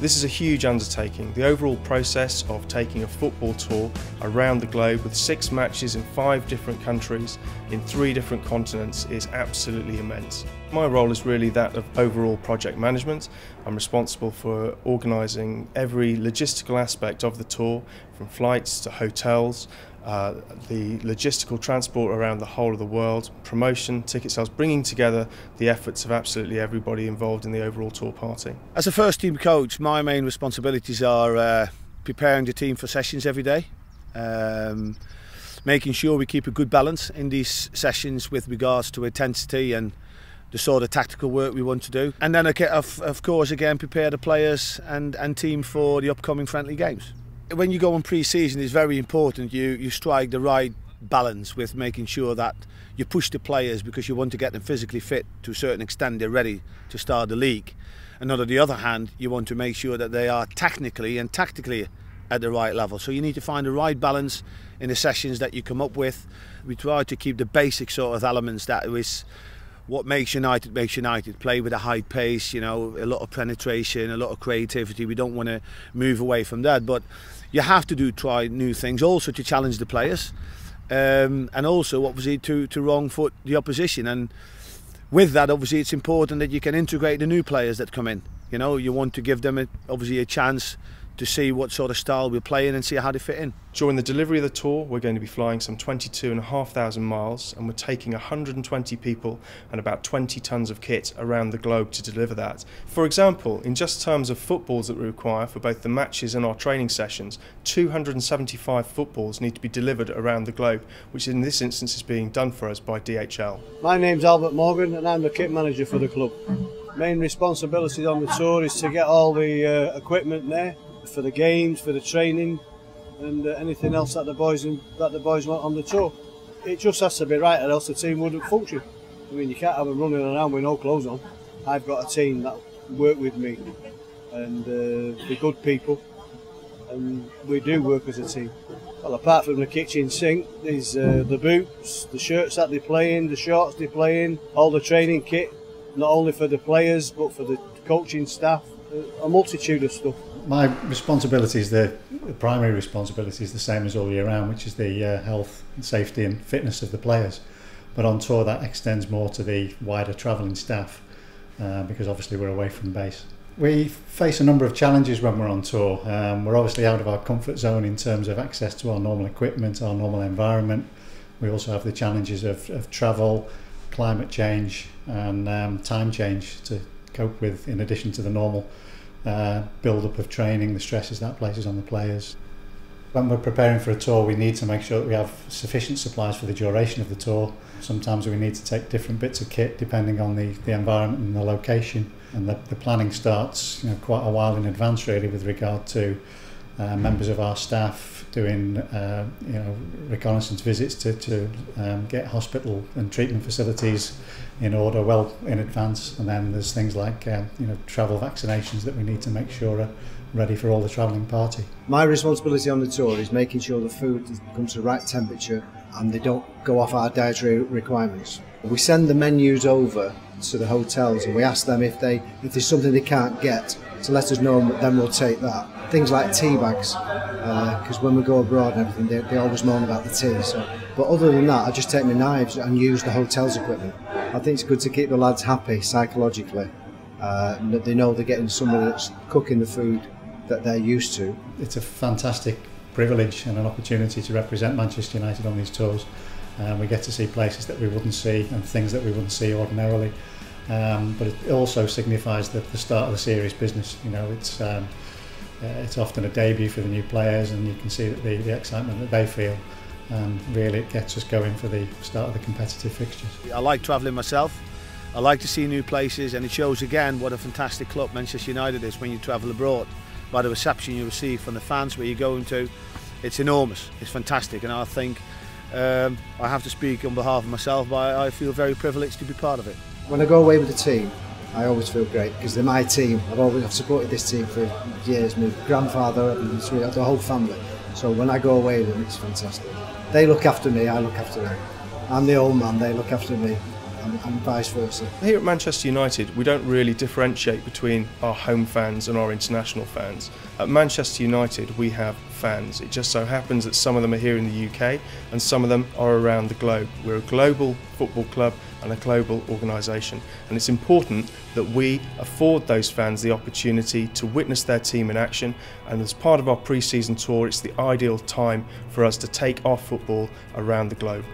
This is a huge undertaking. The overall process of taking a football tour around the globe with 6 matches in 5 different countries in 3 different continents is absolutely immense. My role is really that of overall project management. I'm responsible for organising every logistical aspect of the tour, from flights to hotels, the logistical transport around the whole of the world, promotion, ticket sales, bringing together the efforts of absolutely everybody involved in the overall tour party. As a first team coach, my main responsibilities are preparing the team for sessions every day, making sure we keep a good balance in these sessions with regards to intensity and the sort of tactical work we want to do, and then of course again prepare the players and team for the upcoming friendly games. When you go on pre-season, it's very important you strike the right balance with making sure that you push the players, because you want to get them physically fit to a certain extent they're ready to start the league. And on the other hand, you want to make sure that they are technically and tactically at the right level. So you need to find the right balance in the sessions that you come up with. We try to keep the basic sort of elements that is what makes United. Play with a high pace, you know, a lot of penetration, a lot of creativity. We don't want to move away from that, but you have to try new things also to challenge the players, and also obviously to wrong foot the opposition. And with that, obviously it's important that you can integrate the new players that come in. You know, you want to give them obviously a chance to see what sort of style we're playing and see how they fit in. During the delivery of the tour, we're going to be flying some 22,500 miles, and we're taking 120 people and about 20 tonnes of kit around the globe to deliver that. For example, in just terms of footballs that we require for both the matches and our training sessions, 275 footballs need to be delivered around the globe, which in this instance is being done for us by DHL. My name's Albert Morgan and I'm the kit manager for the club. Main responsibility on the tour is to get all the equipment there for the games, for the training, and anything else that the boys want on the tour. It just has to be right, or else the team wouldn't function. I mean, you can't have them running around with no clothes on. I've got a team that work with me, and they're good people, and we do work as a team. Well, apart from the kitchen sink, there's the boots, the shirts that they play in, the shorts they play in, all the training kit, not only for the players but for the coaching staff, a multitude of stuff. My responsibility is the primary responsibility is the same as all year round, which is the health, safety and fitness of the players. But on tour that extends more to the wider travelling staff, because obviously we're away from base. We face a number of challenges when we're on tour. We're obviously out of our comfort zone in terms of access to our normal equipment, our normal environment. We also have the challenges of travel, climate change and time change to cope with, in addition to the normal build-up of training, the stresses that places on the players. When we're preparing for a tour, we need to make sure that we have sufficient supplies for the duration of the tour. Sometimes we need to take different bits of kit depending on the environment and the location, and the planning starts, you know, quite a while in advance really, with regard to members of our staff doing you know, reconnaissance visits to get hospital and treatment facilities in order well in advance, and then there's things like you know, travel vaccinations that we need to make sure are ready for all the travelling party. My responsibility on the tour is making sure the food comes to the right temperature and they don't go off our dietary requirements. We send the menus over to the hotels and we ask them if there's something they can't get to let us know, and then we'll take that. Things like tea bags, because when we go abroad and everything, they always moan about the tea. So, but other than that, I just take my knives and use the hotel's equipment. I think it's good to keep the lads happy psychologically. That they know they're getting somebody that's cooking the food that they're used to. It's a fantastic privilege and an opportunity to represent Manchester United on these tours. We get to see places that we wouldn't see and things that we wouldn't see ordinarily. But it also signifies the start of the serious business. You know, it's often a debut for the new players, and you can see that the excitement that they feel, and really it gets us going for the start of the competitive fixtures. I like travelling myself. I like to see new places, and it shows again what a fantastic club Manchester United is when you travel abroad. By the reception you receive from the fans where you're going to, it's enormous, it's fantastic, and I think I have to speak on behalf of myself, but I feel very privileged to be part of it. When I go away with the team, I always feel great because they're my team. I've supported this team for years, my grandfather and the whole family. So when I go away with them, it's fantastic. They look after me, I look after them. I'm the old man, they look after me. and vice versa. Here at Manchester United, we don't really differentiate between our home fans and our international fans. At Manchester United, we have fans. It just so happens that some of them are here in the UK and some of them are around the globe. We're a global football club and a global organisation, and it's important that we afford those fans the opportunity to witness their team in action, and as part of our pre-season tour, it's the ideal time for us to take our football around the globe.